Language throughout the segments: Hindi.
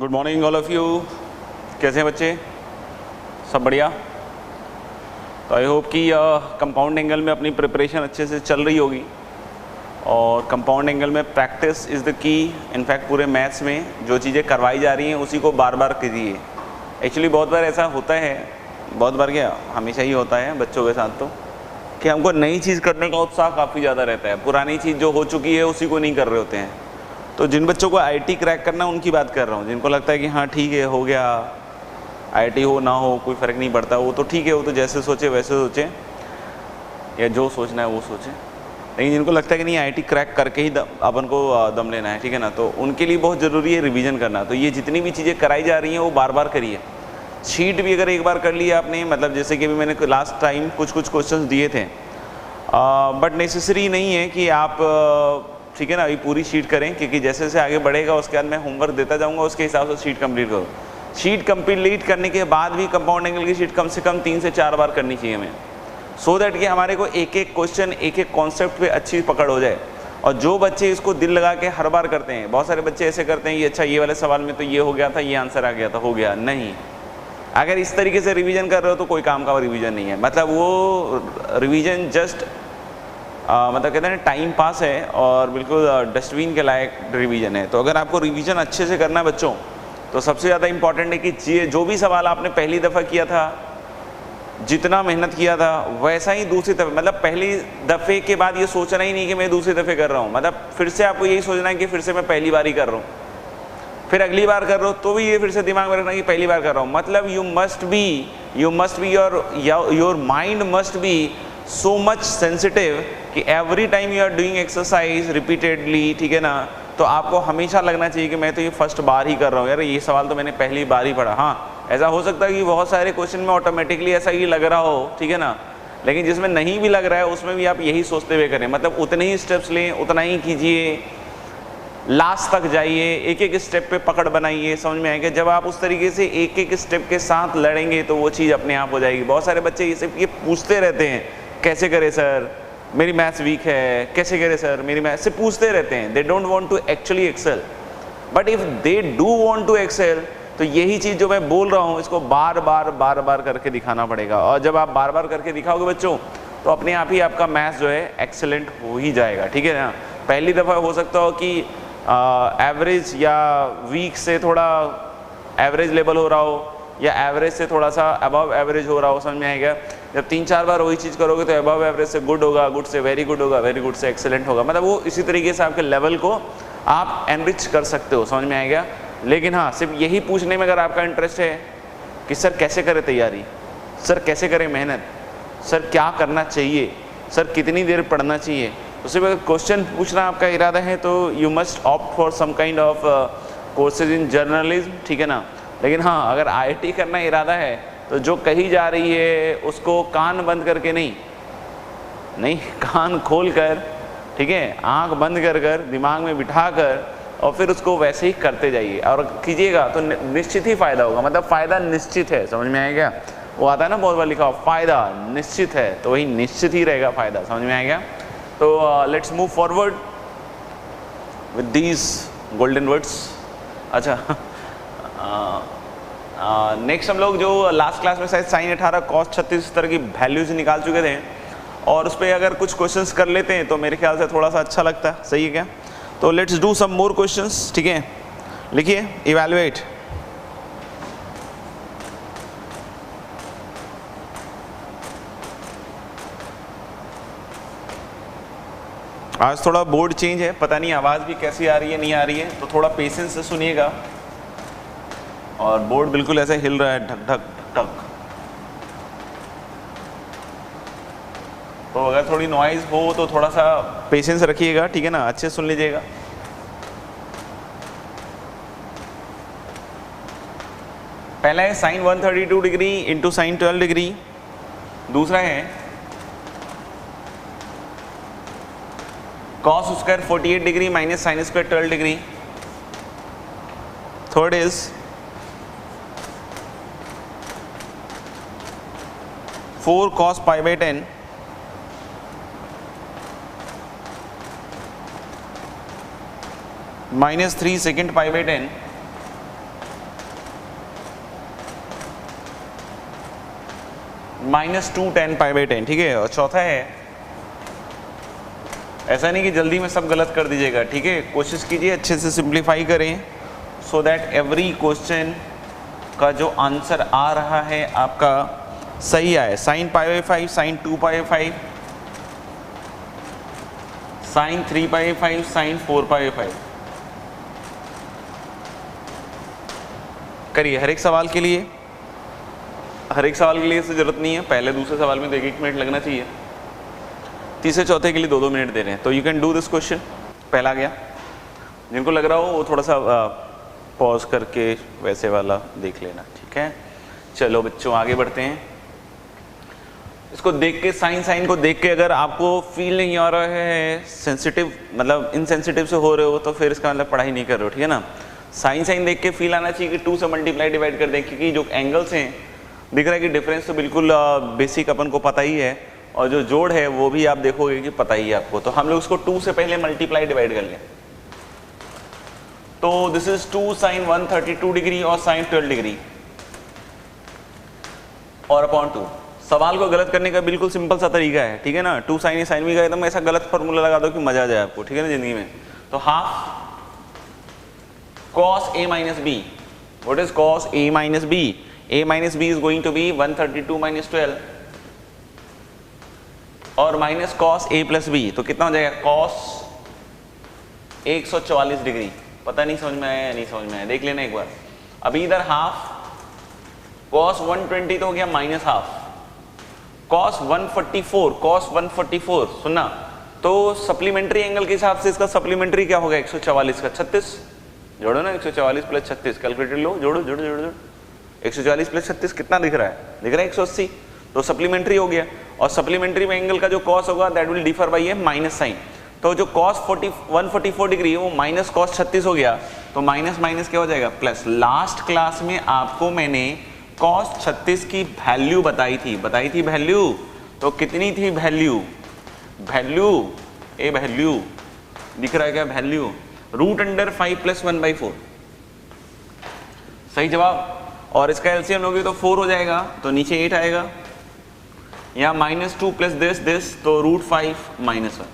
Good morning all of you. कैसे हैं बच्चे? सब बढ़िया? तो आई होप कि कंपाउंड एंगल में अपनी प्रिपरेशन अच्छे से चल रही होगी और कंपाउंड एंगल में practice is the key. In fact पूरे मैथ्स में जो चीज़ें करवाई जा रही हैं उसी को बार बार कीजिए। एक्चुअली बहुत बार ऐसा होता है, बहुत बार क्या हमेशा ही होता है बच्चों के साथ, तो कि हमको नई चीज़ करने का उत्साह काफ़ी ज़्यादा रहता है, पुरानी चीज़ जो हो चुकी है उसी को नहीं कर रहे होते हैं। तो जिन बच्चों को आईआईटी क्रैक करना उनकी बात कर रहा हूँ, जिनको लगता है कि हाँ ठीक है हो गया, आईआईटी हो ना हो कोई फ़र्क नहीं पड़ता, वो तो ठीक है, वो तो जैसे सोचे वैसे सोचे या जो सोचना है वो सोचे। लेकिन जिनको लगता है कि नहीं आईआईटी क्रैक करके ही अपन को दम लेना है, ठीक है ना, तो उनके लिए बहुत ज़रूरी है रिवीजन करना। तो ये जितनी भी चीज़ें कराई जा रही हैं वो बार बार करिए। शीट भी अगर एक बार कर लिया आपने, मतलब जैसे कि अभी मैंने लास्ट टाइम कुछ क्वेश्चंस दिए थे, बट नेसेसरी नहीं है कि आप ठीक है ना अभी पूरी शीट करें, क्योंकि जैसे जैसे आगे बढ़ेगा उसके बाद मैं होमवर्क देता जाऊंगा, उसके हिसाब से शीट कंप्लीट करो। शीट कंप्लीट करने के बाद भी कंपाउंड एंगल की शीट कम से कम 3 से 4 बार करनी चाहिए हमें, सो दैट कि हमारे को एक एक क्वेश्चन एक एक कॉन्सेप्ट पे अच्छी पकड़ हो जाए। और जो बच्चे इसको दिल लगा के हर बार करते हैं, बहुत सारे बच्चे ऐसे करते हैं कि अच्छा ये वाले सवाल में तो ये हो गया था, ये आंसर आ गया था, हो गया नहीं। अगर इस तरीके से रिवीजन कर रहे हो तो कोई काम का रिवीजन नहीं है, मतलब वो रिवीजन जस्ट मतलब कहते हैं टाइम पास है और बिल्कुल डस्टबिन के लायक रिवीजन है। तो अगर आपको रिवीजन अच्छे से करना है बच्चों, तो सबसे ज़्यादा इंपॉर्टेंट है कि जो भी सवाल आपने पहली दफ़ा किया था, जितना मेहनत किया था वैसा ही दूसरी दफ़े, मतलब पहली दफ़े के बाद ये सोचना ही नहीं कि मैं दूसरी दफ़े कर रहा हूँ, मतलब फिर से आपको यही सोचना है कि फिर से मैं पहली बार ही कर रहा हूँ, फिर अगली बार कर रहा हूँ तो भी ये फिर से दिमाग में रखना कि पहली बार कर रहा हूँ। मतलब you must be your mind must be so much sensitive कि every time you are doing exercise repeatedly, ठीक है ना, तो आपको हमेशा लगना चाहिए कि मैं तो ये फर्स्ट बार ही कर रहा हूँ, यार ये सवाल तो मैंने पहली बार ही पढ़ा। हाँ, ऐसा हो सकता है कि बहुत सारे क्वेश्चन में ऑटोमेटिकली ऐसा ही लग रहा हो, ठीक है ना, लेकिन जिसमें नहीं भी लग रहा है उसमें भी आप यही सोचते हुए करें, मतलब उतने ही स्टेप्स लें, उतना ही कीजिए, लास्ट तक जाइए, एक एक स्टेप पे पकड़ बनाइए। समझ में आएगा? जब आप उस तरीके से एक एक स्टेप के साथ लड़ेंगे तो वो चीज़ अपने आप हो जाएगी। बहुत सारे बच्चे ये सिर्फ ये पूछते रहते हैं कैसे करें सर, मेरी मैथ्स वीक है, कैसे करें सर मेरी मैथ्स, से पूछते रहते हैं। They don't want to actually excel, but if they do want to excel तो यही चीज़ जो मैं बोल रहा हूँ इसको बार बार करके दिखाना पड़ेगा। और जब आप बार बार करके दिखाओगे बच्चों तो अपने आप ही आपका मैथ्स जो है एक्सेलेंट हो ही जाएगा, ठीक है ना। पहली दफ़ा हो सकता हो कि एवरेज या वीक से थोड़ा एवरेज लेवल हो रहा हो या एवरेज से थोड़ा सा अबव एवरेज हो रहा हो, समझ में आएगा। जब 3-4 बार वही चीज़ करोगे तो अबव एवरेज से गुड होगा, गुड से वेरी गुड होगा, वेरी गुड से एक्सेलेंट होगा, मतलब वो इसी तरीके से आपके लेवल को आप एनरिच कर सकते हो, समझ में आएगा। लेकिन हाँ, सिर्फ यही पूछने में अगर आपका इंटरेस्ट है कि सर कैसे करें तैयारी, सर कैसे करें मेहनत, सर क्या करना चाहिए, सर कितनी देर पढ़ना चाहिए, तो सिर्फ अगर क्वेश्चन पूछना आपका इरादा है तो you must opt for some kind of courses in journalism, ठीक है ना। लेकिन हाँ, अगर आईआईटी करना इरादा है तो जो कही जा रही है उसको कान बंद करके नहीं कान खोल कर, ठीक है, आंख बंद कर दिमाग में बिठा कर और फिर उसको वैसे ही करते जाइए और कीजिएगा तो निश्चित ही फ़ायदा होगा। मतलब फ़ायदा निश्चित है, समझ में आएगा। वो आता है ना बहुत बार लिखा हो फ़ायदा निश्चित है, तो वही निश्चित ही रहेगा फ़ायदा, समझ में आएगा। तो let's move forward with these golden words. अच्छा, नेक्स्ट हम लोग जो लास्ट क्लास में शायद sin 18 cos 36 इस तरह की वैल्यूज निकाल चुके थे और उस पर अगर कुछ क्वेश्चंस कर लेते हैं तो मेरे ख्याल से थोड़ा सा अच्छा लगता है, सही है क्या। तो let's do some more questions, ठीक है। लिखिए इवैल्यूएट। आज थोड़ा बोर्ड चेंज है, पता नहीं आवाज़ भी कैसी आ रही है नहीं आ रही है, तो थोड़ा पेशेंस से सुनिएगा। और बोर्ड बिल्कुल ऐसे हिल रहा है ढक ढक ढक, तो अगर थोड़ी नॉइज़ हो तो थोड़ा सा पेशेंस रखिएगा, ठीक है ना, अच्छे सुन लीजिएगा। पहला है sin 132 degree into sin 12 degree, दूसरा है cos square 48 degree minus sin square 12 degree, third is 4 cos pi by 10 minus 3 secant pi by 10 -2 tan pi by 10, ठीक है। और चौथा है, ऐसा नहीं कि जल्दी में सब गलत कर दीजिएगा, ठीक है, कोशिश कीजिए अच्छे से सिंप्लीफाई करें सो दैट एवरी क्वेश्चन का जो आंसर आ रहा है आपका सही आए। sin pi by 5, sin 2 pi by 5, sin 3 pi by 5, sin 4 pi by 5। करिए हर एक सवाल के लिए, हर एक सवाल के लिए इससे जरूरत नहीं है, पहले दूसरे सवाल में तो 1-1 मिनट लगना चाहिए, तीसरे चौथे के लिए 2-2 मिनट दे रहे हैं। तो you can do this question. पहला गया, जिनको लग रहा हो वो थोड़ा सा पॉज करके वैसे वाला देख लेना, ठीक है। चलो बच्चों आगे बढ़ते हैं। इसको देख के, साइन को देख के अगर आपको फील नहीं आ रहा है सेंसिटिव, मतलब इनसेंसिटिव से हो रहे हो, तो फिर इसका मतलब पढ़ाई नहीं कर रहे हो, ठीक है ना। साइन देख के फील आना चाहिए कि 2 से मल्टीप्लाई डिवाइड कर दें, क्योंकि जो एंगल्स हैं दिख रहा है कि डिफरेंस तो बिल्कुल बेसिक अपन को पता ही है, और जो जोड़ है वो भी आप देखोगे कि पता ही है आपको। तो हम लोग उसको 2 से पहले मल्टीप्लाई डिवाइड कर लें। तो दिस इज 2 sin 132 डिग्री और sin 12 डिग्री और अपॉन 2। सवाल को गलत करने का बिल्कुल सिंपल सा तरीका है, ठीक है ना। 2 sin a sin b का एकदम ऐसा गलत फॉर्मूला लगा दो कि मजा आ जाए आपको, ठीक है ना जिंदगी में। तो half cos a minus b, what is cos a minus b? a minus b is going to be 132 minus 12 और minus cos a plus b, तो कितना हो जाएगा cos 144 डिग्री। पता नहीं समझ में आया या नहीं समझ में आया, देख लेना एक बार। अभी इधर हाफ cos 120 तो हो गया माइनस हाफ cos 144 सुनना, तो सप्लीमेंट्री एंगल के हिसाब से इसका सप्लीमेंट्री क्या होगा 144 का 36, जोड़ो ना 144 प्लस 36, कैलकुलेटर लो, जोड़ो 144 प्लस 36 कितना दिख रहा है, दिख रहा है 180, तो सप्लीमेंट्री हो गया। और सप्लीमेंट्री में एंगल का जो कॉस होगा that will differ by a minus sign, तो जो cos 144 डिग्री है वो माइनस cos 36 हो गया, तो माइनस माइनस क्या हो जाएगा प्लस। लास्ट क्लास में आपको मैंने cos 36 की वैल्यू बताई थी वैल्यू, तो कितनी थी वैल्यू दिख रहा है क्या वैल्यू, √5 + 1/4 सही जवाब। और इसका एलसीएम लोगे तो 4 हो जाएगा, तो नीचे 8 आएगा, यहाँ -2 प्लस दिस तो √5 - 1।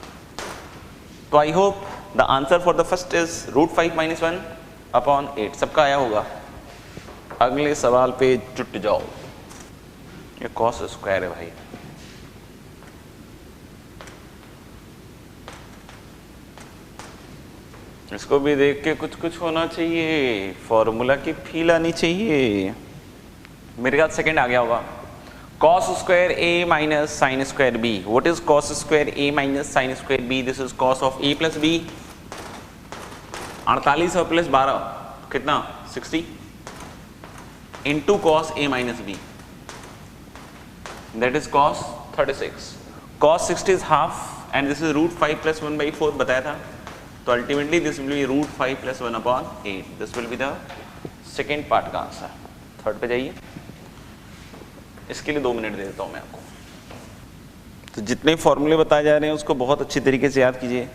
तो I hope the answer for the first is √5 - 1 upon 8। सबका आया होगा। अगले सवाल पे जुट जाओ। ये cos स्क्वायर है भाई, इसको भी देख के कुछ होना चाहिए, फॉर्मूला की फील आनी चाहिए। मेरे ख्याल सेकंड आ गया होगा। cos square a minus sine square b, what is cos square a minus sine square b? This is cos of a plus b, 48 और प्लस 12 कितना 60 into cos a minus b, that is cos 36। cos 60 is half and this is √5 + 1/4 बताया था, तो ultimately this will be √5 + 1/8। This will be the second part का आंसर। थर्ड पे जाइए, इसके लिए 2 मिनट दे देता हूं मैं आपको। तो जितने फॉर्मूले बताए जा रहे हैं उसको बहुत अच्छी तरीके से याद कीजिए।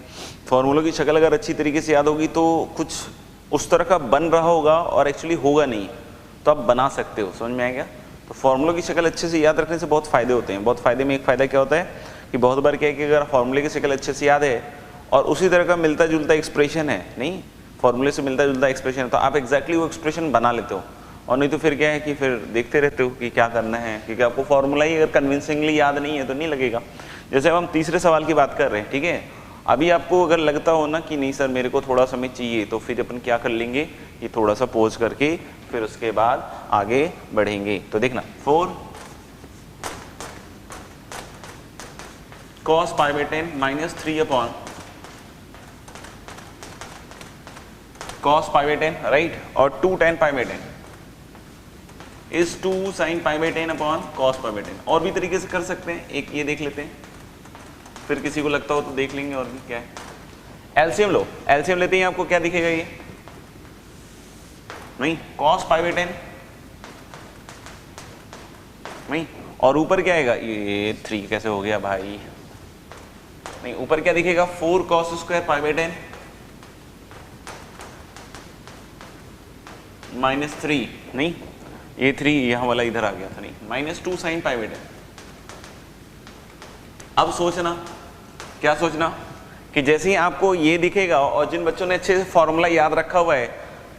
फॉर्मूलों की शक्ल अगर अच्छी तरीके से याद होगी तो कुछ उस तरह का बन रहा होगा और एक्चुअली होगा नहीं, तो आप बना सकते हो। समझ में आएगा? तो फॉर्मूलों की शक्ल अच्छे से याद रखने से बहुत फायदे होते हैं। बहुत फायदे में एक फ़ायदा क्या होता है कि बहुत बार क्या है कि अगर फॉर्मूले की शक्ल अच्छे से याद है और उसी तरह का मिलता जुलता एक्सप्रेशन है, नहीं फॉर्मूले से मिलता जुलता एक्सप्रेशन है, तो आप एग्जैक्टली वो एक्सप्रेशन बना लेते हो। और नहीं तो फिर क्या है कि फिर देखते रहते हो कि क्या करना है, क्योंकि आपको फॉर्मूला ही अगर कन्विंसिंगली याद नहीं है तो नहीं लगेगा। जैसे अब हम तीसरे सवाल की बात कर रहे हैं, ठीक है। अभी आपको अगर लगता हो ना कि नहीं सर मेरे को थोड़ा समय चाहिए, तो फिर अपन क्या कर लेंगे कि थोड़ा सा पोज करके फिर उसके बाद आगे बढ़ेंगे। तो देखना 4 cos π/10 -3 अपॉन cos π/10 राइट, और 2 tan π/10 is 2 sin π/10 upon cos π/10। और भी तरीके से कर सकते हैं, एक ये देख लेते हैं, फिर किसी को लगता हो तो देख लेंगे। और भी क्या है, एलसीएम लो, एलसीएम लेते हैं आपको क्या दिखेगा, ये नहीं cos π/10 नहीं, और ऊपर क्या आएगा, ये 3 कैसे हो गया भाई, नहीं ऊपर क्या दिखेगा 4 cos स्क्वायर π/10 -3 नहीं, ये 3 यहाँ वाला इधर आ गया था, नहीं -2 sin π/10 अब सोचना, क्या सोचना कि जैसे ही आपको ये दिखेगा और जिन बच्चों ने अच्छे से फॉर्मूला याद रखा हुआ है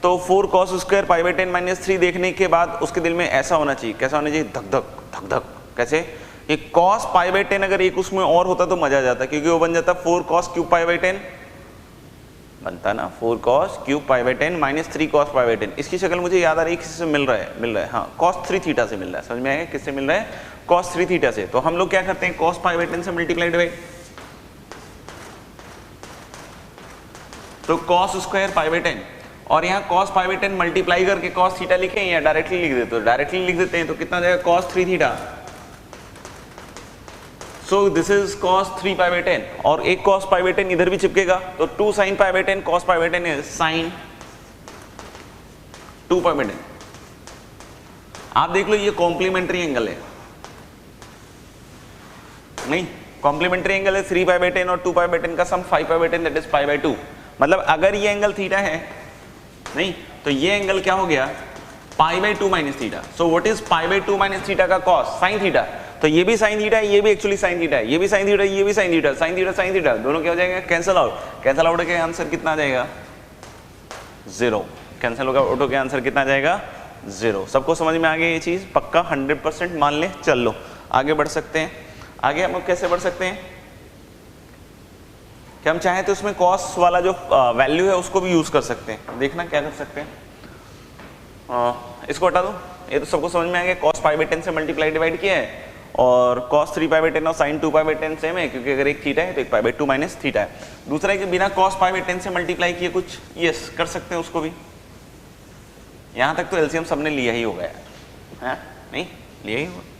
तो 4 cos स्क्वायर पाई बाई 10 - 3 देखने के बाद उसके दिल में ऐसा होना चाहिए, कैसा होना चाहिए, धक धक धक धक। कैसे? ये cos पाई बाई 10 अगर एक उसमें और होता तो मजा आ जाता, क्योंकि वो बन जाता 4 cos क्यूब पाई बाई 10 बनता ना, 4 cos cube pi by 10 - 3 cos pi by 10। इसकी शक्ल मुझे याद आ रही है किसी से मिल रहा है, हाँ cos 3 थीटा से मिल रहा है। समझ में आएगा किससे मिल रहा है? cos 3 थीटा से। तो हम लोग क्या करते हैं, cos पाई बाई 10 से मल्टीप्लाई डिवाइड, तो cos स्क्वायर पाई बाई 10 और यहाँ cos पाई बाई 10 मल्टीप्लाई करके cos थीटा लिखे या डायरेक्टली लिख देते हो? डायरेक्टली लिख देते हैं तो कितना जाएगा, cos 3 theta. So this is cos 3 pi by 10 और एक cos पाई बाई 10 इधर भी चिपकेगा तो 2 sin pi by 10 cos pi by 10 is sin 2 pi by 10। आप देख लो ये कॉम्प्लीमेंट्री एंगल है, नहीं कॉम्प्लीमेंट्री एंगल है 3 पाई बाई 10 और 2 पाई बाई 10 का सम 5 pi by 10 that is pi by 2। मतलब अगर ये एंगल थीटा है, नहीं तो ये एंगल क्या हो गया, पाई by 2 minus theta. So what is pi by 2 minus theta का cos, sin थीटा। तो ये भी sin थीटा है, ये भी एक्चुअली sin थीटा है, ये भी sin थीटा है, ये भी sin theta, sin theta sin theta, दोनों क्या हो जाएगा, कैंसिल आउट। कैंसिल आउट के आंसर कितना आ जाएगा, 0। कैंसिल आउट के आंसर कितना आ जाएगा, 0। सबको समझ में आ गया ये चीज, पक्का 100% मान ले। चल लो आगे बढ़ सकते हैं। आगे हम कैसे बढ़ सकते हैं कि हम चाहें तो उसमें cos वाला जो वैल्यू है उसको भी यूज कर सकते हैं। देखना क्या कर सकते हैं, इसको हटा दो, ये तो सबको समझ में आ गया। cos पाई बाई 10 से मल्टीप्लाई डिवाइड किया है और cos 3 पाई बाई 10 और sin 2 पाई बाई 10 सेम है, क्योंकि अगर एक थीटा है तो एक पाई बाई 2 माइनस थीटा है। दूसरा है कि बिना cos पाई बाई 10 से मल्टीप्लाई किए कुछ, यस कर सकते हैं उसको भी। यहां तक तो एलसीएम सबने लिया ही होगा यार, है नहीं लिया ही होगा।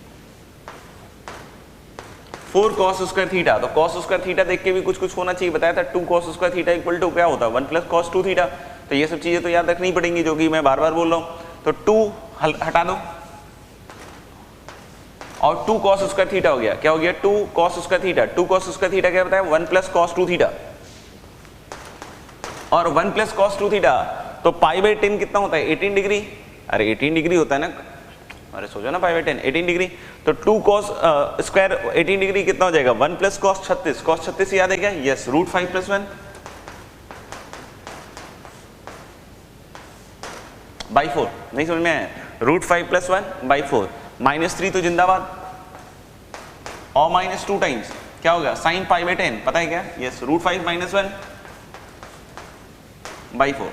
4 cos स्क्वायर थीटा, तो cos स्क्वायर थीटा देख के भी कुछ कुछ होना चाहिए। बताया था 2 cos square theta equal to क्या होता है, 1 प्लस cos 2 थीटा। तो ये सब चीजें तो याद रखनी पड़ेंगी, जो कि मैं बार बार बोल रहा हूं। तो 2 हटा दो और 2 cos स्क्वायर थीटा हो गया, क्या हो गया, 2 cos square theta. 2 cos square theta क्या बताया, 1 प्लस cos 2 थीटा और 1 प्लस cos 2 थीटा। तो पाई बाई 10 कितना होता है, 18 डिग्री। अरे 18 डिग्री होता है ना, अरे सोचो ना, पाई बाई 10 18 डिग्री। तो 2 cos स्क्वायर 18 डिग्री कितना हो जाएगा, 1 प्लस cos 36। cos 36 याद है क्या, यस, रूट 5 प्लस 1 बाई 4। नहीं समझ में आया, रूट 5 प्लस 1 बाई 4। -3 तो जिंदाबाद और -2 टाइम्स क्या होगा, साइन पाई बाई 10, पता है क्या, yes, root 5 minus 1 by 4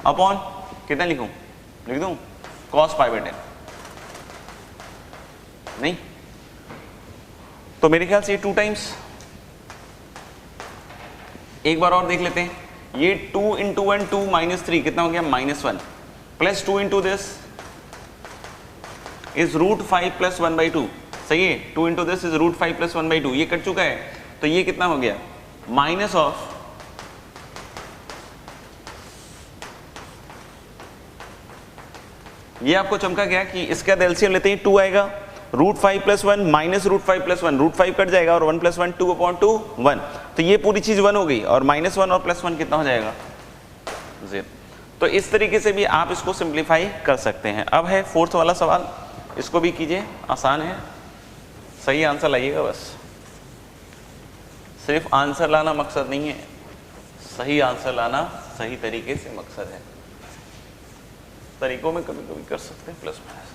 upon कितना लिखूं, लिख दूं cos पाई बाई 10। नहीं तो मेरे ख्याल से ये 2 टाइम्स। एक बार और देख लेते हैं, ये 2 इंटू 1 2 -3 कितना हो गया, -1 plus 2 into this is root 5 plus 1 by 2। सही है, 2 into this is root 5 plus 1 by 2। ये कट चुका है, तो ये कितना हो गया, माइनस ऑफ ये आपको चमका गया कि इसका एलसीएम लेते हैं 2 आएगा, root 5 plus 1 minus root 5 plus 1, root 5 cut जाएगा और 1 प्लस 1 2 अपॉन 2 1। तो ये पूरी चीज 1 हो गई और -1 और +1 कितना हो जाएगा, 0। तो इस तरीके से भी आप इसको सिंप्लीफाई कर सकते हैं। अब है 4th वाला सवाल, इसको भी कीजिए, आसान है, सही आंसर लाइएगा बस। सिर्फ आंसर लाना मकसद नहीं है, सही आंसर लाना सही तरीके से मकसद है। तरीकों में कभी कभी कर सकते हैं प्लस माइनस।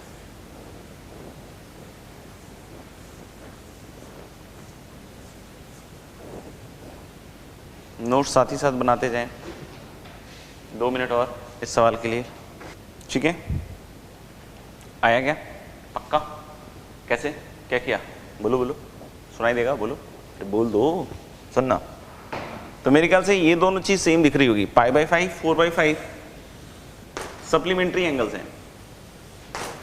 नोट साथ ही साथ बनाते जाएं, 2 मिनट और इस सवाल के लिए, ठीक है। आया क्या, पक्का, कैसे क्या किया, बोलो बोलो, सुनाई देगा, बोलो, बोल दो, सुनना। तो मेरे ख्याल से ये दोनों चीज सेम दिख रही होगी, पाई बाई 5 4 बाई 5 सप्लीमेंट्री एंगल्स हैं।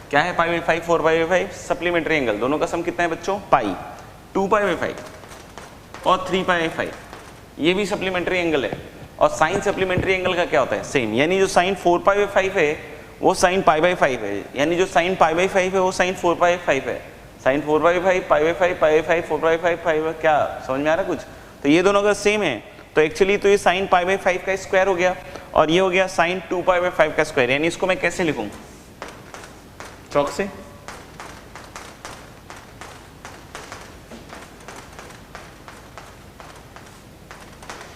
क्या है पाई बाई 5 4 बाई 5 सप्लीमेंट्री एंगल। दोनों का सम कितना है बच्चों, पाई। 2 पाई बाई 5 और 3 पाई बाई 5 ये भी सप्लीमेंट्री एंगल है। और साइन सप्लीमेंट्री एंगल का क्या होता है, सेम, यानी जो साइन 4 पाई बाई 5 है वो साइन पाई बाई 5 है, यानी जो साइन पाई बाई 5 है वो साइन 4 पाई बाई 5 है। Sine 4 by 5 pi by 5 pi by 5 4 by 5 pi by, क्या समझ में आ रहा है कुछ। तो ये दोनों अगर सेम है तो एक्चुअली तो ये साइन पाई बाई 5 का स्क्वायर हो गया और ये हो गया साइन 2 पाई बाई 5 का स्क्वायर। यानी इसको मैं कैसे लिखूं, चौक से,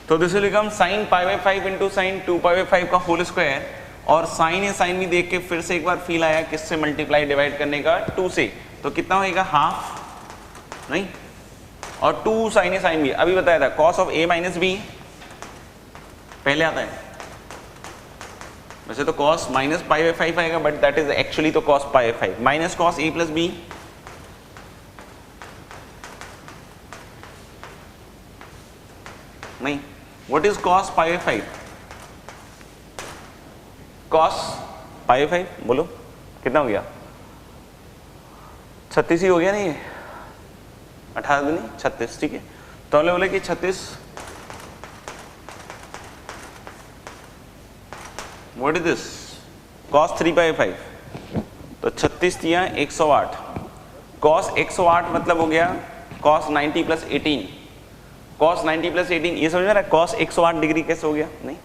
तो this will become sign pi by 5 into sine 2 pi by 5 का होल स्क्वायर, और साइन है साइन भी देख के फिर से एक बार फील आया किससे मल्टीप्लाई डिवाइड करने का, 2 से, तो कितना होएगा हाफ, नहीं, और 2 साइन है साइन भी, अभी बताया था cos of A minus B पहले आता है, वैसे तो कॉस माइनस पाई बाई 5 आएगा, बट दैट इज एक्चुअली तो cos pi by 5 minus cos A plus B, नहीं, what is cos pi by 5, cos pi by 5 बोलो कितना हो गया, 36 ही हो गया, नहीं 18 नहीं 36, ठीक है, तो हमने बोले कि 36, व्हाट इज दिस, कॉस 3 पाई 5, तो 36 दिया 108, कॉस 108 मतलब हो गया कॉस 90 प्लस 18, कॉस 90 प्लस 18, ये समझ में आ रहा है, कॉस 108 डिग्री कैसे हो गया, नहीं,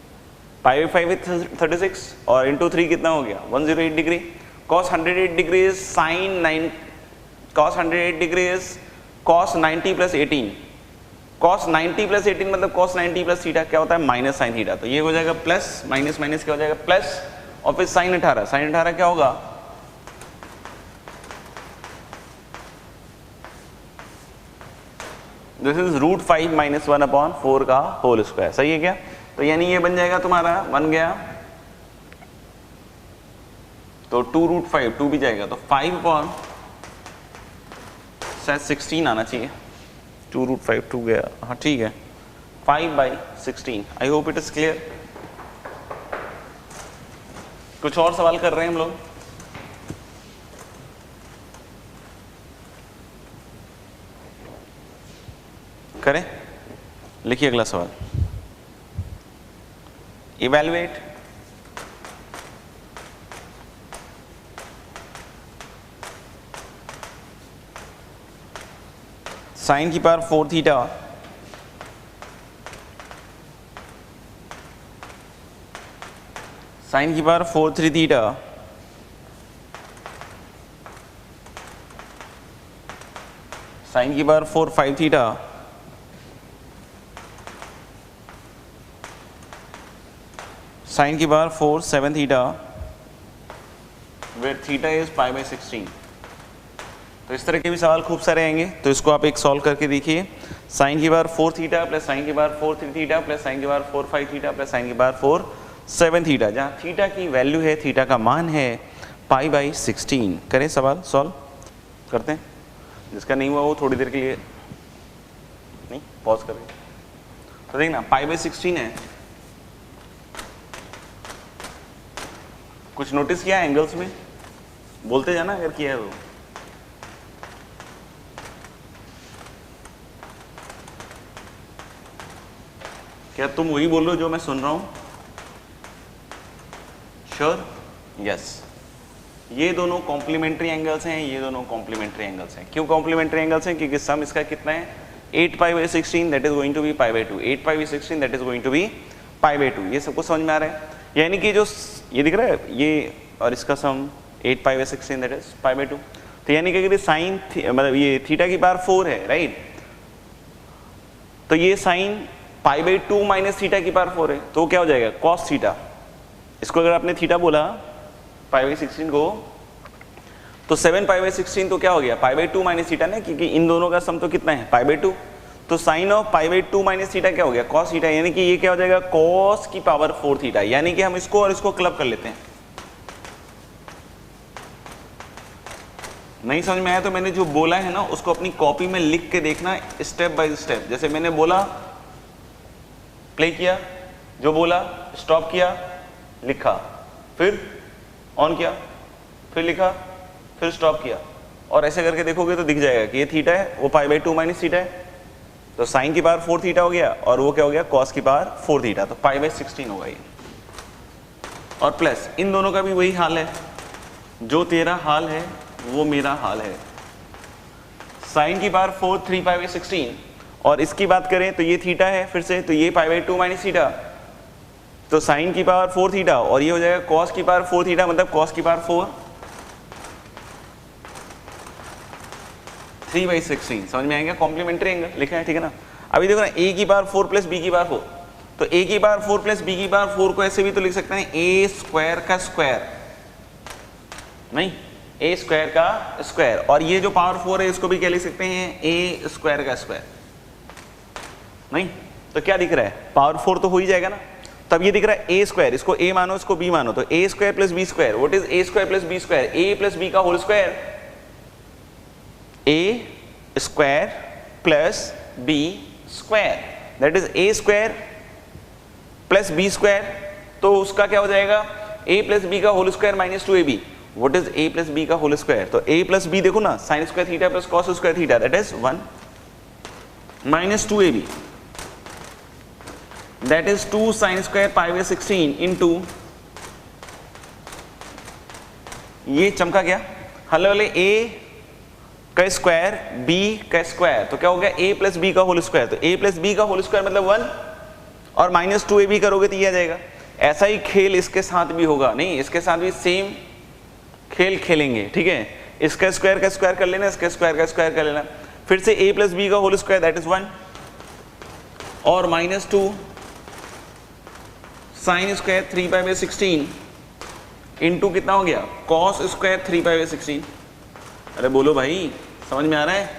पाई बाई 5 विथ 36 और इंटू 3 कितना हो गया 108 degree, cos 108 degree is sine 9, cos 108 degree is cos 90 plus 18, cos 90 plus 18 मतलब कॉस 90 प्लस थीटा क्या होता है माइनस साइन थीटा, तो ये हो जाएगा प्लस, माइनस माइनस क्या हो जाएगा प्लस, और फिर साइन 18, साइन 18 क्या होगा, this is root 5 minus 1 upon 4 का होल स्क्वायर, सही है क्या, तो यानी ये बन जाएगा तुम्हारा, बन गया, तो 2 रूट 5, 2 भी जाएगा, तो 5 अपॉन शायद 16 आना चाहिए, 2 रूट 5 2 गया, हाँ ठीक है, 5 by 16, I hope it is clear. कुछ और सवाल कर रहे हैं हम लोग, करें, लिखिए अगला सवाल, इवैल्यूएट साइन की पावर 4 थीटा साइन की पावर 4 3 थीटा साइन की पावर 4 5 थीटा साइन की power 4 7 theta where theta is pi by 16। तो इस तरह के भी सवाल खूब सारे आएंगे, तो इसको आप एक सॉल्व करके देखिए, साइन की पावर 4 थीटा प्लस साइन की पावर 4 3 थीटा प्लस साइन की पावर 4 5 थीटा प्लस साइन की पावर 4 7 थीटा, जहाँ थीटा की वैल्यू है, थीटा का मान है पाई बाई 16। करें सवाल सॉल्व करते हैं, जिसका नहीं हुआ वो थोड़ी देर के लिए नहीं पॉज करें। तो देखना पाई बाई 16 है, कुछ नोटिस किया एंगल्स में, बोलते जाना अगर किया है तो। क्या तुम वही बोल रहे हो जो मैं सुन रहा हूं? श्योर? यस। ये दोनों कॉम्प्लीमेंट्री एंगल्स हैं, ये दोनों कॉम्प्लीमेंट्री एंगल्स हैं। क्यों कॉम्प्लीमेंट्री एंगल्स हैं? क्योंकि सम इसका कितना है 8 pi by 16 that is going to be pi by 2, 8 pi by 16 that is going to be pi by 2। ये सबको समझ में आ रहा है? यानी कि जो ये दिख रहा है ये और इसका सम 8 pi by 16 that is pi by 2। तो यानी कि अगर साइन मतलब ये थीटा की पावर 4 है राइट, तो ये sign pi by 2 minus theta की पावर 4 है, तो क्या हो जाएगा कॉस थीटा। इसको अगर आपने थीटा बोला पाई बाई 16 को, तो 7 पाई बाई 16 तो क्या हो गया पाई बाई 2 माइनस थीटा ना, क्योंकि इन दोनों का सम तो कितना है पाई बाई 2। तो sine of pi by 2 minus theta क्या हो गया कॉस थीटा, यानी कि ये क्या हो जाएगा कॉस की पावर 4 थीटा। यानी कि हम इसको और इसको क्लब कर लेते हैं। नहीं समझ में आया तो मैंने जो बोला है ना उसको अपनी कॉपी में लिख के देखना स्टेप बाय स्टेप। जैसे मैंने बोला प्ले किया, जो बोला स्टॉप किया, लिखा, फिर ऑन किया, फिर लिखा, फिर स्टॉप किया, और ऐसे करके देखोगे तो दिख जाएगा कि ये थीटा है, वो पाई बाई 2 माइनस थीटा है। तो साइन की पावर 4 थीटा हो गया और वो क्या हो गया कॉस की पावर 4 थीटा, तो पाई बाई 16 होगा ये। और प्लस इन दोनों का भी वही हाल है, जो तेरा हाल है वो मेरा हाल है। साइन की पावर 4 3 पाई बाई 16, और इसकी बात करें तो ये थीटा है फिर से, तो ये पाई बाई 2 माइनस थीटा, तो साइन की पावर 4 थीटा और ये हो जाएगा कॉस की पावर 4 थीटा, मतलब कॉस की पावर 4 3 बाई 16। समझ में आएगा? कॉम्प्लीमेंट्री एंगल लिखा है, ठीक है ना। अभी देखो ना, ए की पावर 4 प्लस बी की पावर 4, तो a की पावर 4 प्लस b की पावर 4 को ऐसे भी तो लिख सकते हैं a स्क्वायर का स्क्वायर, नहीं a स्क्वायर का स्क्वायर, और ये जो पावर 4 है इसको भी क्या लिख सकते हैं a स्क्वायर का स्क्वायर, नहीं तो क्या दिख रहा है पावर 4 तो हो ही जाएगा ना, तब ये दिख रहा है a स्क्वायर, इसको a मानो इसको b मानो, तो a square plus b square, what is a square plus b square, a plus b का whole square, a square plus b square, that is a square plus b square, तो उसका क्या हो जाएगा a प्लस b का whole square minus 2ab, what is a plus b का होल स्क्वायर, तो a प्लस b देखो ना sine square theta plus cos square theta, that is 1 minus 2ab, that is 2 sin square pi by 16 into, ये चमका गया हल वाले a का स्क्वायर b का स्क्वायर, तो क्या हो गया a प्लस b का होल स्क्वायर, तो a प्लस b का होल स्क्वायर मतलब 1 और माइनस 2ab करोगे तो ये आ जाएगा। ऐसा ही खेल इसके साथ भी होगा, नहीं इसके साथ भी सेम खेल खेलेंगे, ठीक है, इसका स्क्वायर का स्क्वायर कर लेना, इसका स्क्वायर का स्क्वायर कर लेना, फिर से a प्लस b का होल स्क्वायर दैट इज 1 और minus 2 sine square 3 pi by 16 into कितना हो गया कॉस स्क्वायर 3 पाई बाई 16। अरे बोलो भाई समझ में आ रहा है,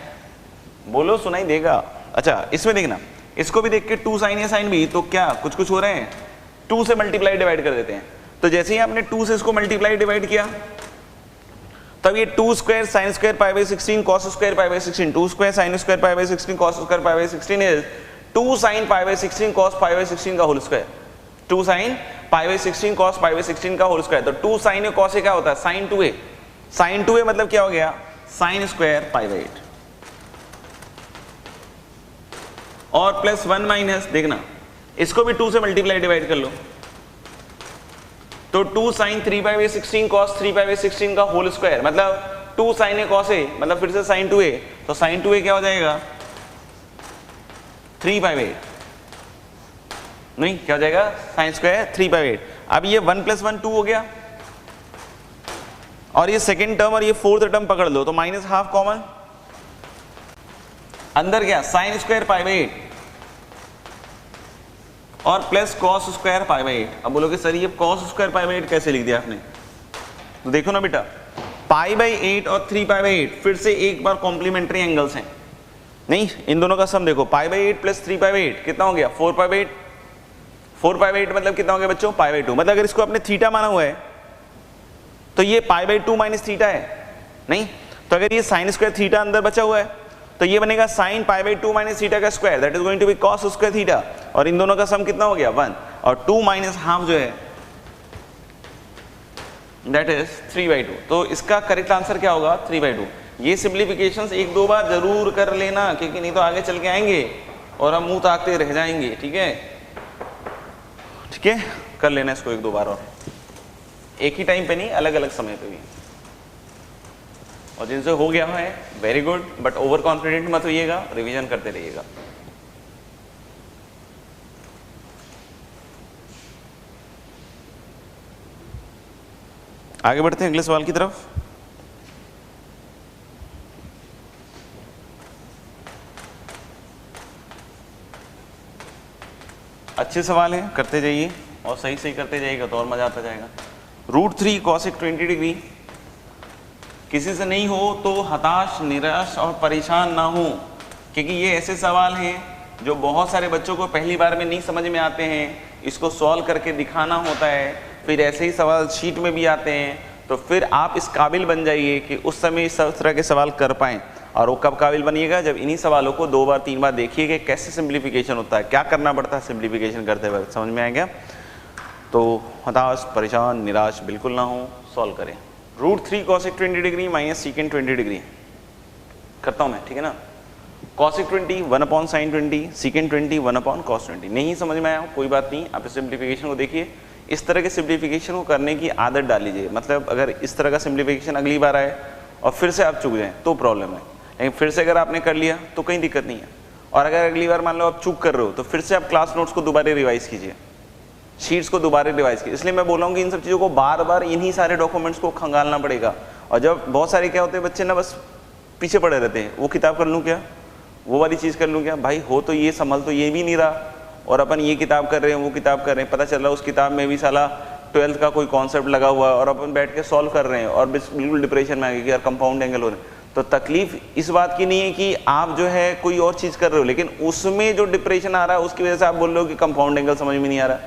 बोलो सुनाई देगा। अच्छा इसमें देखना, इसको भी देख के 2 साइन ए साइन बी, तो क्या कुछ कुछ हो रहे हैं, 2 से मल्टीप्लाई डिवाइड कर देते हैं, तो जैसे ही आपने 2 से इसको मल्टीप्लाई डिवाइड किया तब ये 2 square sine square pi by 16 cos square pi by 16, 2 square sine square pi by 16 cos square pi by 16 is 2 sine pi by 16 cos pi by 16 का whole square, 2 sine pi by 16 cos pi by 16 का होल स्क्वायर, तो 2 साइन ए कॉस ए क्या होता है साइन 2a, साइन 2a मतलब क्या हो गया साइन स्क्वायर पाई बाई 8 और प्लस 1 माइनस, देखना इसको भी 2 से मल्टीप्लाई डिवाइड कर लो, तो 2 sine 3 pi by 16 cos 3 pi by 16 का होल स्क्वायर मतलब 2 साइन ए कॉस ए मतलब फिर से साइन 2a, तो साइन 2a क्या हो जाएगा 3 पाई बाई 8, नहीं क्या हो जाएगा साइन स्क्वायर 3 पाई 8। अब ये 1 प्लस 1 2 हो गया और ये सेकेंड टर्म और ये फोर्थ टर्म पकड़ लो, तो माइनस हाफ कॉमन, अंदर क्या साइन स्क्वायर पाई बाई 8 और plus cos square pi by 8। अब बोलोगे सर ये कॉस स्क्वायर पाई बाई 8 कैसे लिख दिया आपने, तो देखो ना बेटा पाई बाई 8 और 3 पाई बाई 8 फिर से एक बार कॉम्प्लीमेंट्री एंगल्स हैं, नहीं इन दोनों का सम देखो pi by 8 plus 3 pi by 8 कितना हो गया 4 पाई बाई 8, 4 पाई बाई 8 मतलब कितना हो गया बच्चों पाई बाई 2, मतलब अगर इसको आपने थीटा माना हुआ है तो ये पाई बाई 2 माइनस थीटा है, नहीं तो अगर ये साइन स्क्वायर थीटा अंदर बचा हुआ है तो ये बनेगा sine pi by 2 minus theta का square that is going to be cos square theta, और इन दोनों का सम कितना हो गया 1 और 2 माइनस हाफ जो है दैट इज 3/2, तो इसका करेक्ट आंसर क्या होगा 3/2। ये सिंप्लीफिकेशंस एक दो बार जरूर कर लेना क्योंकि नहीं तो आगे चल के आएंगे और हम मुंह ताकते रह जाएंगे, ठीक है ठीक है, कर लेना इसको एक दो बार, और एक ही टाइम पे नहीं अलग अलग समय पे भी, और जिनसे हो गया है very good, but over confident मत होइएगा, रिवीजन करते रहिएगा। आगे बढ़ते हैं अगले सवाल की तरफ। अच्छे सवाल हैं, करते जाइए और सही सही करते जाइएगा तो और मजा आता जाएगा। √3 cosec 20 डिग्री किसी से नहीं हो तो हताश निराश और परेशान ना हो, क्योंकि ये ऐसे सवाल हैं जो बहुत सारे बच्चों को पहली बार में नहीं समझ में आते हैं, इसको सॉल्व करके दिखाना होता है, फिर ऐसे ही सवाल शीट में भी आते हैं, तो फिर आप इस काबिल बन जाइए कि उस समय इस तरह के सवाल कर पाएँ। और वो कब काबिल बनिएगा जब इन्हीं सवालों को 2 बार 3 बार देखिए कि कैसे सिंप्लीफिकेशन होता है, क्या करना पड़ता है सिंप्लीफिकेशन करते वक्त, समझ में आएगा। तो हताश परेशान निराश बिल्कुल ना हो, सॉल्व करें। √3 cosec 20 degree minus secant 20 degree करता हूँ मैं, ठीक है ना। cosec 20 1/sin 20, secant 20 1/cos 20। नहीं समझ में आया कोई बात नहीं, आप इस सिंप्लीफिकेशन को देखिए, इस तरह के सिंप्लीफिकेशन को करने की आदत डाल लीजिए। मतलब अगर इस तरह का सिंप्लीफिकेशन अगली बार आए और फिर से आप चूक जाएँ तो प्रॉब्लम है, लेकिन फिर से अगर आपने कर लिया तो कहीं दिक्कत नहीं है। और अगर अगली बार मान लो आप चूक कर रहे हो तो फिर से आप क्लास नोट्स को दोबारा रिवाइज कीजिए, शीट्स को दोबारा रिवाइज कीजिए। इसलिए मैं बोल रहा हूँ कि इन सब चीज़ों को बार बार इन्हीं सारे डॉक्यूमेंट्स को खंगालना पड़ेगा। और जब बहुत सारे क्या होते हैं बच्चे ना बस पीछे पड़े रहते हैं, वो किताब कर लूँ क्या, वो वाली चीज़ कर लूँ क्या, भाई हो तो ये संभल तो ये भी नहीं रहा और अपन ये किताब कर रहे हैं वो किताब कर रहे हैं, पता चल रहा है उस किताब में भी साला 12th का कोई कॉन्सेप्ट लगा हुआ है और अपन बैठ के सॉल्व कर रहे हैं और बिल्कुल डिप्रेशन में आ गए कि यार कंपाउंड एंगल हो रहे हैं। तो तकलीफ इस बात की नहीं है कि आप जो है कोई और चीज़ कर रहे हो, लेकिन उसमें जो डिप्रेशन आ रहा है उसकी वजह से आप बोल रहे हो कि कंपाउंड एंगल समझ में नहीं आ रहा,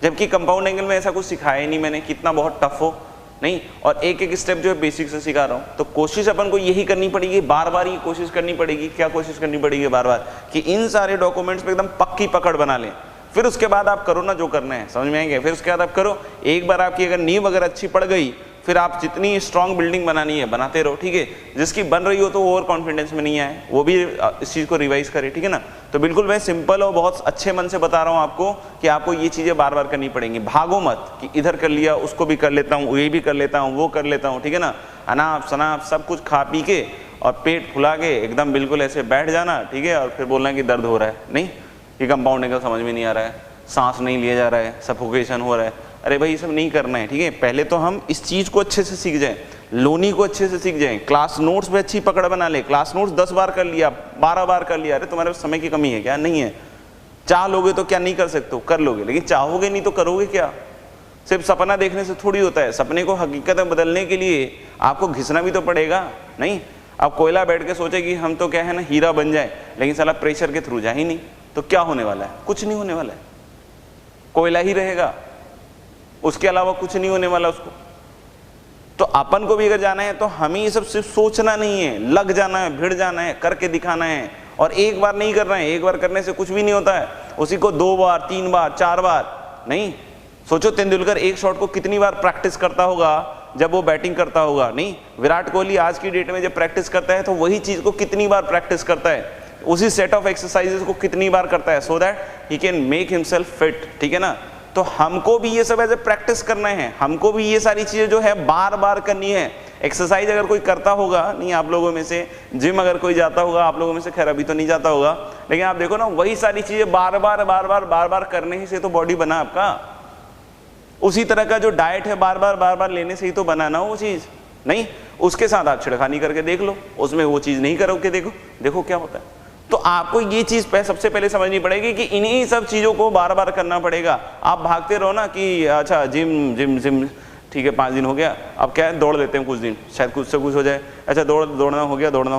जबकि कंपाउंड एंगल में ऐसा कुछ सिखाया ही नहीं मैंने, कितना बहुत टफ हो नहीं, और एक एक स्टेप जो है बेसिक से सिखा रहा हूँ। तो कोशिश अपन को यही करनी पड़ेगी, बार बार ये कोशिश करनी पड़ेगी। क्या कोशिश करनी पड़ेगी बार बार? कि इन सारे डॉक्यूमेंट्स पे एकदम पक्की पकड़ बना लें, फिर उसके बाद आप करो ना जो करना है, समझ में आएंगे। फिर उसके बाद आप करो, एक बार आपकी अगर नींव अगर अच्छी पड़ गई, फिर आप जितनी स्ट्रॉन्ग बिल्डिंग बनानी है बनाते रहो, ठीक है। जिसकी बन रही हो तो ओवर कॉन्फिडेंस में नहीं आए, वो भी इस चीज़ को रिवाइज करे, ठीक है ना। तो बिल्कुल मैं सिंपल और बहुत अच्छे मन से बता रहा हूँ आपको कि आपको ये चीज़ें बार बार करनी पड़ेंगी। भागो मत कि इधर कर लिया, उसको भी कर लेता हूँ, ये भी कर लेता हूँ, वो कर लेता हूँ, ठीक है ना। अनाप शनाप सब कुछ खा पी के और पेट फुला के एकदम बिल्कुल ऐसे बैठ जाना, ठीक है, और फिर बोलना कि दर्द हो रहा है, नहीं, कि कंपाउंड एंगल समझ में नहीं आ रहा है, सांस नहीं लिया जा रहा है, सफोकेशन हो रहा है। अरे भाई ये सब नहीं करना है, ठीक है। पहले तो हम इस चीज़ को अच्छे से सीख जाएं, लोनी को अच्छे से सीख जाएं, क्लास नोट्स पे अच्छी पकड़ बना ले। क्लास नोट्स 10 बार कर लिया, 12 बार कर लिया, अरे तुम्हारे पास समय की कमी है क्या? नहीं है। चाह लोगे तो क्या नहीं कर सकते हो? कर लोगे, लेकिन चाहोगे नहीं तो करोगे क्या? सिर्फ सपना देखने से थोड़ी होता है, सपने को हकीकत में बदलने के लिए आपको घिसना भी तो पड़ेगा, नहीं। अब कोयला बैठ के सोचे कि हम तो क्या है ना हीरा बन जाए, लेकिन साला प्रेशर के थ्रू जा ही नहीं, तो क्या होने वाला है? कुछ नहीं होने वाला है, कोयला ही रहेगा, उसके अलावा कुछ नहीं होने वाला उसको। तो अपन को भी अगर जाना है तो हमें ये सब सिर्फ सोचना नहीं है, लग जाना है, भिड़ जाना है, करके दिखाना है। और एक बार नहीं करना है, एक बार करने से कुछ भी नहीं होता है, उसी को 2 बार 3 बार 4 बार नहीं। सोचो तेंदुलकर एक शॉट को कितनी बार प्रैक्टिस करता होगा जब वो बैटिंग करता होगा, नहीं। विराट कोहली आज की डेट में जब प्रैक्टिस करता है तो वही चीज को कितनी बार प्रैक्टिस करता है, उसी सेट ऑफ एक्सरसाइजेस को कितनी बार करता है, so that he can make himself fit, ठीक है ना। तो हमको भी ये सब ऐसे प्रैक्टिस करना है, हमको भी ये सारी चीजें जो है बार बार करनी है। एक्सरसाइज अगर कोई करता होगा, नहीं आप लोगों में से, जिम अगर कोई जाता होगा आप लोगों में से, खैर अभी तो नहीं जाता होगा, लेकिन आप देखो ना वही सारी चीजें बार बार करने ही से तो बॉडी बना आपका। उसी तरह का जो डाइट है बार बार लेने से ही तो बनाना वो चीज, नहीं। उसके साथ आप छिड़खानी करके देख लो, उसमें वो चीज नहीं करोगे, देखो क्या होता है। तो आपको ये चीज सबसे पहले समझनी पड़ेगी कि इन्हीं सब चीजों को बार बार करना पड़ेगा। आप भागते रहो ना कि अच्छा जिम जिम जिम, ठीक है 5 दिन हो गया, अब क्या है दौड़ लेते हैं कुछ दिन, शायद कुछ से कुछ हो जाए। अच्छा दौड़ना हो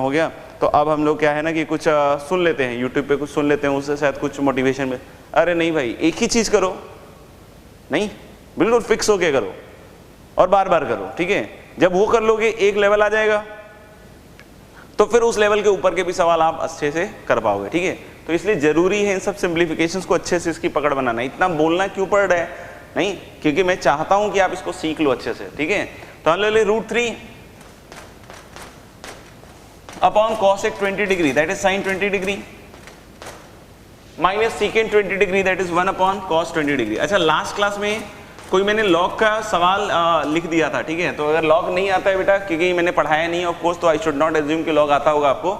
गया, तो अब हम लोग क्या है ना कि कुछ सुन लेते हैं, यूट्यूब पे कुछ सुन लेते हैं, उससे शायद कुछ मोटिवेशन में। अरे नहीं भाई, एक ही चीज करो, नहीं, बिल्कुल फिक्स होके करो और बार बार करो, ठीक है। जब वो कर लोगे एक लेवल आ जाएगा, तो फिर उस लेवल के ऊपर के भी सवाल आप अच्छे से कर पाओगे, ठीक है। तो इसलिए जरूरी है इन सब सिंप्लीफिकेशंस को अच्छे से इसकी पकड़ बनाना। इतना बोलना क्यों पड़ रहा है? नहीं, क्योंकि मैं चाहता हूं कि आप इसको सीख लो अच्छे से, ठीक है। तो हम ले ले √3 upon cosec 20 degree that is sin 20 degree minus secant 20 degree that is 1 upon cos 20 degree. अच्छा, लास्ट क्लास में कोई मैंने लॉग का सवाल लिख दिया था, ठीक है। तो अगर लॉग नहीं आता है बेटा, क्योंकि मैंने पढ़ाया नहीं ऑफ कोर्स, तो आई शुड नॉट एज्यूम कि लॉग आता होगा। आपको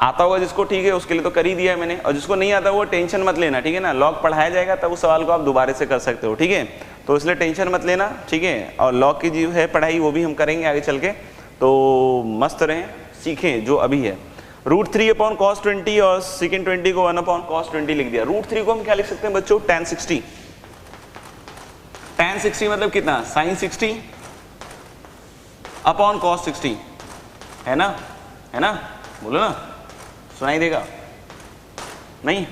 आता होगा जिसको, ठीक है, उसके लिए तो कर ही दिया है मैंने, और जिसको नहीं आता वो टेंशन मत लेना, ठीक है ना। लॉग पढ़ाया जाएगा तब उस सवाल को आप दोबारा से कर सकते हो, ठीक है। तो इसलिए टेंशन मत लेना, ठीक है। और लॉग की जो है पढ़ाई वो भी हम करेंगे आगे चल के, तो मस्त रहें, सीखें जो अभी है। √3 अपॉन cos 20 और secant 20 को 1 अपॉन cos 20 लिख दिया। √3 को हम क्या लिख सकते हैं बच्चों? tan 60। tan 60 मतलब कितना? sin 60 अपॉन cos 60, है ना, है ना, बोलो ना, सुनाई देगा नहीं?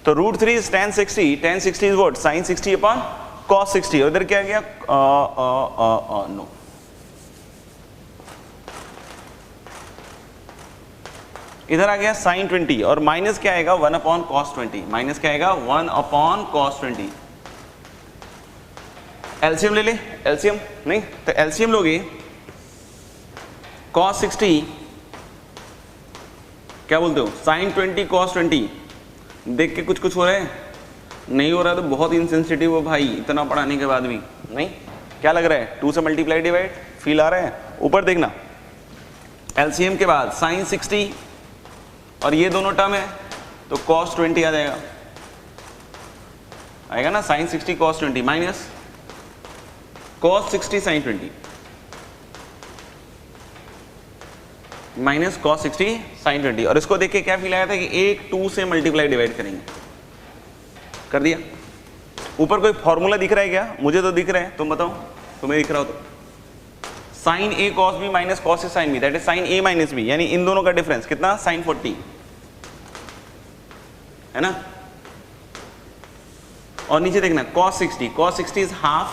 तो √3 is tan 60, tan 60 is what? sin 60 upon cos 60। और इधर क्या गया? नो, इधर आ गया sin 20, और माइनस क्या आएगा? 1 अपॉन cos 20। माइनस क्या आएगा? 1 अपॉन cos 20। एलसीएम ले ले, एलसीएम नहीं तो एलसीएम लोगे, cos 60 क्या बोलते हो? sin 20 cos 20। देख के कुछ हो रहा है? नहीं हो रहा तो बहुत इनसेंसिटिव हो भाई, इतना पढ़ाने के बाद भी नहीं। क्या लग रहा है? 2 से मल्टीप्लाई डिवाइड, फील आ रहा है? ऊपर देखना, एलसीएम के बाद sin 60 और ये दोनों टर्म है तो cos 20 आ जाएगा, आएगा ना, sin 60 cos 20 minus cos 60 sin 20 minus cos 60 sin 20। और इसको देख के क्या फील आया था कि 1 2 से मल्टीप्लाई डिवाइड करेंगे, कर दिया। ऊपर कोई फॉर्मूला दिख रहा है क्या? मुझे तो दिख रहा है, तुम बताओ तुम्हें दिख रहा हो तो। Sine A cos B minus cos A sine B, that is sine A minus B, यानी इन दोनों का डिफरेंस कितना? साइन 40 है ना। और नीचे देखना कॉस 60, कॉस 60 इज हाफ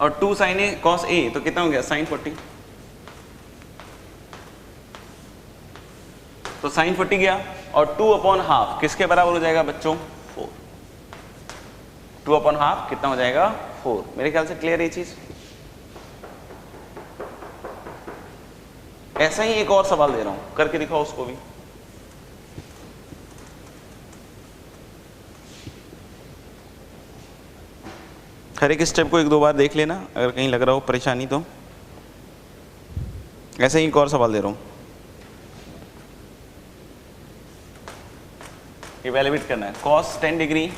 और 2 साइन ए कॉस ए, तो कितना हो गया? साइन 40। तो साइन 40 गया और 2 अपॉन हाफ किसके बराबर हो जाएगा बच्चों? 4। 2 अपॉन हाफ कितना हो जाएगा? 4। मेरे ख्याल से क्लियर है ये चीज। ऐसा ही एक और सवाल दे रहा हूं, करके दिखाओ उसको भी। हर एक स्टेप को 1-2 बार देख लेना, अगर कहीं लग रहा हो परेशानी तो। ऐसे ही एक और सवाल दे रहा हूं, इवेल्युएट करना है। cos 10 degree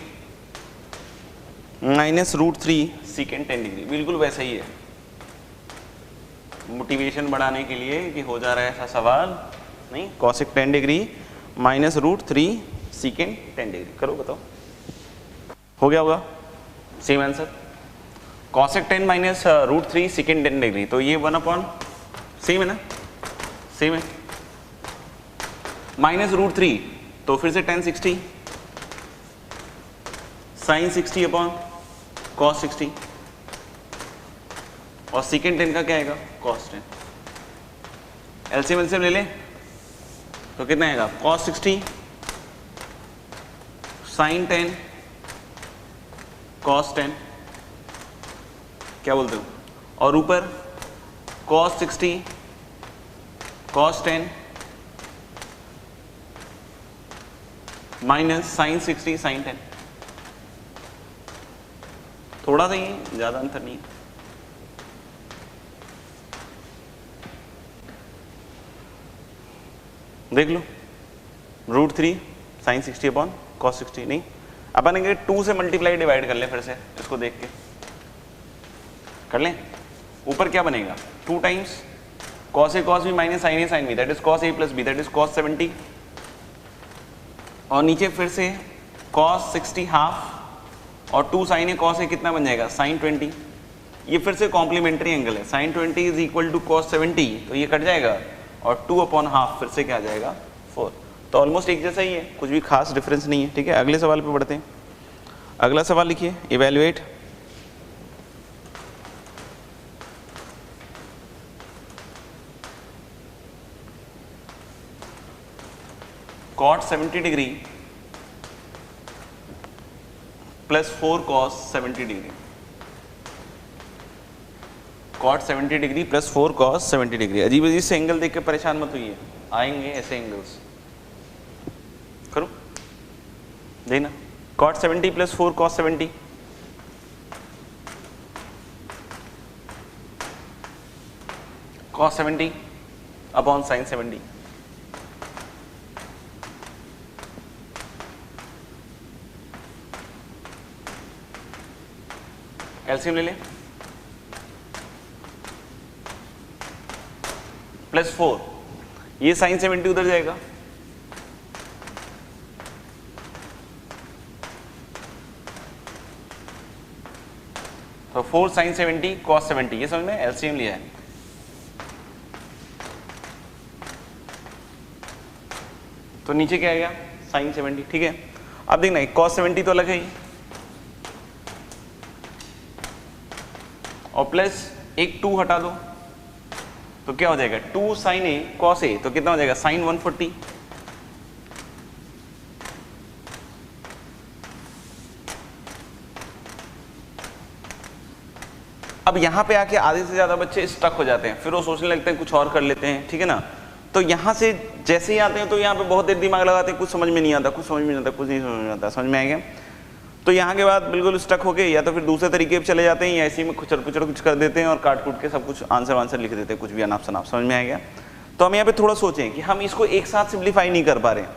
minus √3 secant 10 degree, बिल्कुल वैसा ही है। मोटिवेशन बढ़ाने के लिए कि हो जा रहा है ऐसा सवाल नहीं। cosec 10 degree minus √3 secant 10 degree, करो बताओ, हो गया होगा? Same answer. cosec 10 minus √3 secant 10 degree, तो ये 1 अपॉन, सेम है ना, सेम है। माइनस √3 तो फिर से tan 60 sin 60 अपॉन cos 60 और secant 10 का क्या आएगा? cos 10। एलसीएम एलसीएम ले ले तो कितना आएगा? cos 60 sin 10 cos 10, क्या बोलते हो? और ऊपर cos 60 cos 10 minus sin 60 sin 10। थोड़ा सा ही, ज्यादा अंतर नहीं। देख लो √3 sin 60 अपॉन cos 60, नहीं अपन 2 से मल्टीप्लाई डिवाइड कर ले, फिर से इसको देख के कर लें। ऊपर क्या बनेगा? 2 times cos a cos b minus sin a sin b, that is cos a plus b, that is cos 70। और नीचे फिर से cos 60 हाफ और 2 sin a cos a कितना बन जाएगा? sin 20। ये फिर से कॉम्प्लीमेंट्री एंगल है, sin 20 is equal to cos 70, तो ये कट जाएगा और 2 अपॉन हाफ फिर से क्या आ जाएगा? 4। तो ऑलमोस्ट एक जैसा ही है, कुछ भी खास डिफरेंस नहीं है। ठीक है, अगले सवाल पे बढ़ते हैं। अगला सवाल लिखिए, evaluate. cot 70 degree plus 4 cos 70 degree, cot 70 degree plus 4 cos 70 degree. अजीब अजीब से एंगल देख के परेशान मत हुई है, आएंगे ऐसे एंगल्स। करो देखना, cot 70 plus 4 cos 70, cos 70 upon sin 70। LCM ले ले, प्लस 4, ये sin 70 उधर जाएगा, तो 4 sin 70 cos 70, ये समझ में? एलसीएम लिया है। तो नीचे क्या आएगा? sin 70। ठीक है, अब देखना cos 70 तो अलग है ही, और प्लस एक 2 हटा दो तो क्या हो जाएगा? 2 sin a cos a, तो कितना हो जाएगा? sin 140। अब यहां पे आके आधे से ज्यादा बच्चे स्टक हो जाते हैं, फिर वो सोचने लगते हैं कुछ और कर लेते हैं। ठीक है ना, तो यहां से जैसे ही आते हैं तो यहाँ पे बहुत देर दिमाग लगाते हैं, कुछ समझ में नहीं आता, कुछ समझ में नहीं आता, कुछ नहीं समझ में आता। समझ में आएगा? तो यहाँ के बाद बिल्कुल स्टक होके या तो फिर दूसरे तरीके पे चले जाते हैं, या इसी में खुचर पुचर कुछ कर देते हैं और काट कूट के सब कुछ आंसर लिख देते हैं, कुछ भी अनाप शनाप। समझ में आएगा? तो हम यहाँ पे थोड़ा सोचें कि हम इसको एक साथ सिंप्लीफाई नहीं कर पा रहे हैं,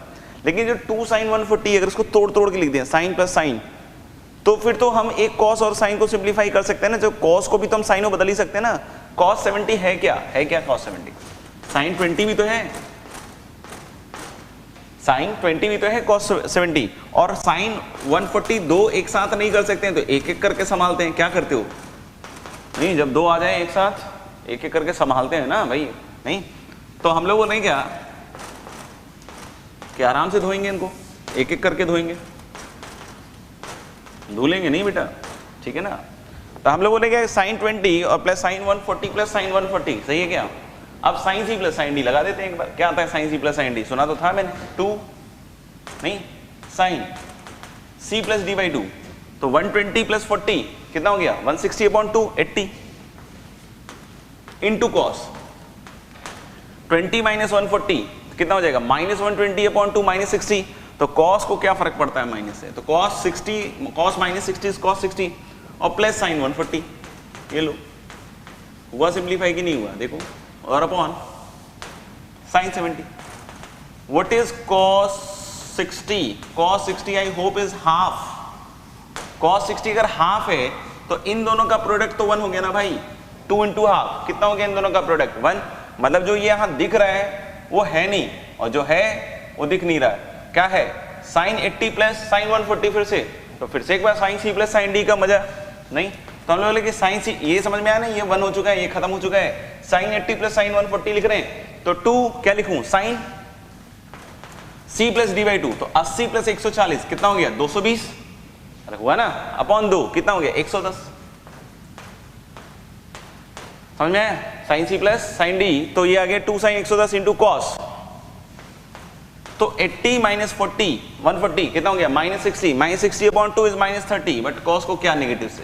लेकिन जो 2 sin 140 अगर इसको तोड़ तोड़ के लिख दें, साइन प्लस साइन, तो फिर तो हम एक कॉस और साइन को सिंप्लीफाई कर सकते हैं ना। जो कॉस को भी तो हम साइन में बदल ही सकते हैं ना। cos 70 है क्या? है क्या cos 70? sin 20 भी तो है, साइन 20 भी तो है cos 70, और साइन 140 दो एक साथ नहीं कर सकते हैं, तो एक एक करके संभालते हैं। क्या करते हो? नहीं, जब दो आ जाए एक साथ एक एक करके संभालते हैं ना भाई। नहीं तो हम लोग बोलेंगे क्या कि आराम से धोएंगे इनको, एक एक करके धोएंगे, धुलेंगे नहीं बेटा, ठीक है ना। तो हम लोग बोलेंगे साइन 20 और प्लस साइन 140 प्लस साइन 140, सही है क्या? अब sine C plus sine D लगा देते हैं एक बार। क्या आता है sine C plus sine D? सुना तो था मैंने, 2 नहीं sine C plus D by 2, तो 120 प्लस 40 कितना हो गया? 160/2, 80 इंटू कॉस 20 माइनस 140 कितना हो जाएगा? -120/2 -60। तो कॉस को क्या फर्क पड़ता है माइनस से? तो cos 60 cos -60 इज cos 60 और प्लस साइन 140। ये लो, हुआ सिंप्लीफाई कि नहीं हुआ? देखो, और upon sine 70। What is cos 60? cos 60 I hope is half. cos 60 अगर हाफ है तो इन दोनों का प्रोडक्ट तो 1 हो गया ना भाई। 2 इंटू हाफ कितना हो गया इन दोनों का प्रोडक्ट? 1। मतलब जो ये यहां दिख रहा है वो है नहीं, और जो है वो दिख नहीं रहा है। क्या है? Sine 80 plus sine 140। फिर से तो फिर से एक बार sine C plus sine D का मजा नहीं। तो हम लोग बोले साइन सी, ये समझ में आया ना, ये 1 हो चुका है, ये खत्म हो चुका है। साइन 80 प्लस साइन 140 लिख रहे हैं, तो 2 क्या लिखूं? Sine C plus D by 2, तो 80 प्लस 140 कितना हो गया? 220। अरे हुआ ना, अपॉन 2 कितना हो गया? 110। समझ में आया? Sine C plus sine D, तो ये आ गया 2 साइन 110 इंटू कॉस, तो 80 माइनस 40 140 कितना हो गया? -60। -60/2 इज -30, बट कॉस को क्या नेगेटिव से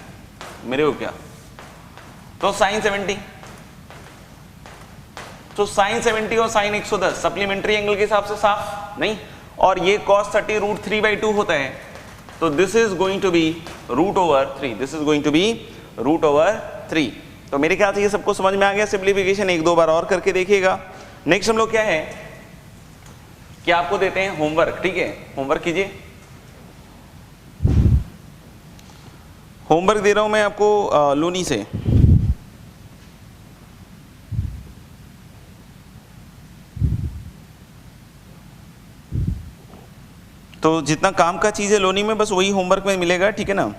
मेरे को क्या? तो साइन 70। तो साइन 70 और साइन 110 सप्लीमेंट्री एंगल के हिसाब से साफ नहीं, और ये cos 30 √3/2 होता है, तो this is going to be √3। This is going to be √3। तो मेरे ख्याल से ये सबको समझ में आ गया। सिंप्लीफिकेशन एक दो बार और करके देखिएगा। नेक्स्ट हम लोग क्या है कि आपको देते हैं होमवर्क, ठीक है? होमवर्क कीजिए। होमवर्क दे रहा हूं मैं आपको लोनी से। तो जितना काम का चीज़ है लोनी में, बस वही होमवर्क में मिलेगा, ठीक है ना।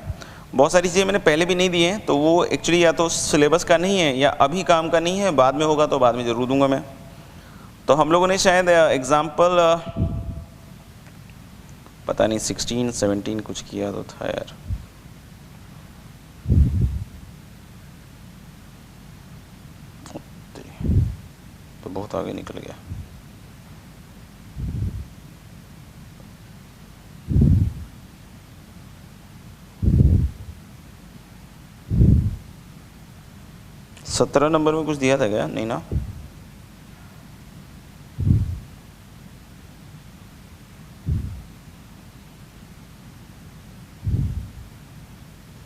बहुत सारी चीज़ें मैंने पहले भी नहीं दी हैं, तो वो एक्चुअली या तो सिलेबस का नहीं है या अभी काम का नहीं है, बाद में होगा तो बाद में ज़रूर दूंगा मैं। तो हम लोगों ने शायद एग्जाम्पल पता नहीं 16 17 कुछ किया तो था यार। तो बहुत आगे निकल गया। सत्रह नंबर में कुछ दिया था क्या? नहीं ना।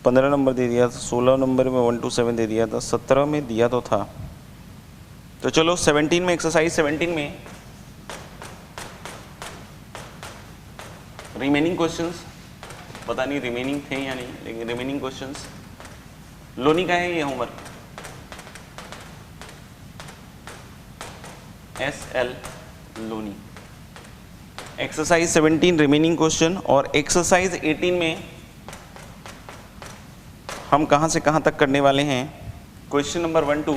पंद्रह नंबर दे दिया था, 16 नंबर में 1 to 7 दे दिया था, 17 में दिया तो था। तो चलो 17 में, एक्सरसाइज 17 में रिमेनिंग क्वेश्चंस, पता नहीं रिमेनिंग थे या नहीं, लेकिन रिमेनिंग क्वेश्चंस लोनी का है ये homework. SL Loni, exercise 17 remaining question, और एक्सरसाइज 18 में हम कहां से कहां तक करने वाले हैं? क्वेश्चन नंबर 1 to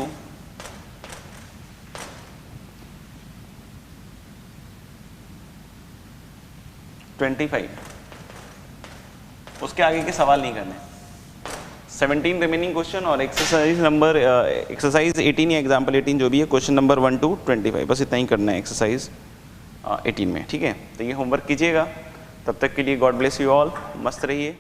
25, उसके आगे के सवाल नहीं करने। 17 रिमेनिंग क्वेश्चन और एक्सरसाइज 18 या एग्जाम्पल 18 जो भी है, क्वेश्चन नंबर 1 to 25, बस इतना ही करना है एक्सरसाइज 18 में, ठीक है। तो ये होमवर्क कीजिएगा। तब तक के लिए गॉड ब्लेस यू ऑल, मस्त रहिए।